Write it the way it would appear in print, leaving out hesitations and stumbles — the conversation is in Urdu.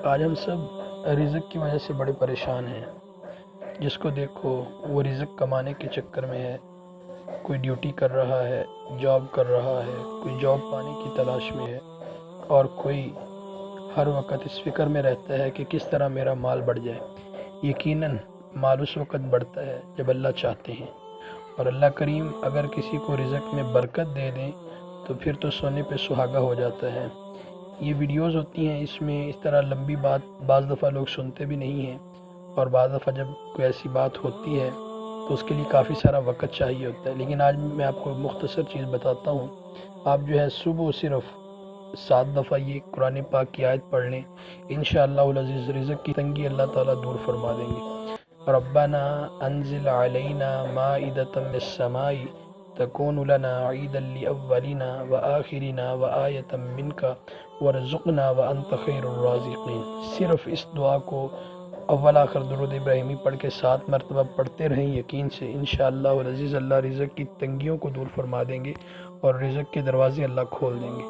آج ہم سب رزق کی وجہ سے بڑے پریشان ہیں۔ جس کو دیکھو وہ رزق کمانے کے چکر میں ہے، کوئی ڈیوٹی کر رہا ہے، جاب کر رہا ہے، کوئی جاب پانے کی تلاش میں ہے، اور کوئی ہر وقت اس فکر میں رہتا ہے کہ کس طرح میرا مال بڑھ جائے۔ یقیناً مال اس وقت بڑھتا ہے جب اللہ چاہتے ہیں، اور اللہ کریم اگر کسی کو رزق میں برکت دے دیں تو پھر تو سونے پہ سہاگا ہو جاتا ہے۔ یہ ویڈیوز ہوتی ہیں، اس میں اس طرح لمبی بات بعض دفعہ لوگ سنتے بھی نہیں ہیں، اور بعض دفعہ جب کوئی ایسی بات ہوتی ہے تو اس کے لیے کافی سارا وقت چاہیے ہوتا ہے۔ لیکن آج میں آپ کو مختصر چیز بتاتا ہوں۔ آپ جو ہے صبح صرف 7 دفعہ یہ قرآن پاک کی آیت پڑھ لیں، انشاءاللہ العزیز رزق کی تنگی اللہ تعالیٰ دور فرما دیں گے۔ ربنا انزل علینا مائدۃ من السماء تکون لنا عیدا لاولنا وآخرنا وآیۃ منک وارزقنا وانت خیر الرازقین۔ صرف اس دعا کو اول آخر درود ابراہیمی پڑھ کے 7 مرتبہ پڑھتے رہیں، یقین سے انشاءاللہ العزیز اللہ رزق کی تنگیوں کو دور فرما دیں گے اور رزق کے دروازے اللہ کھول دیں گے۔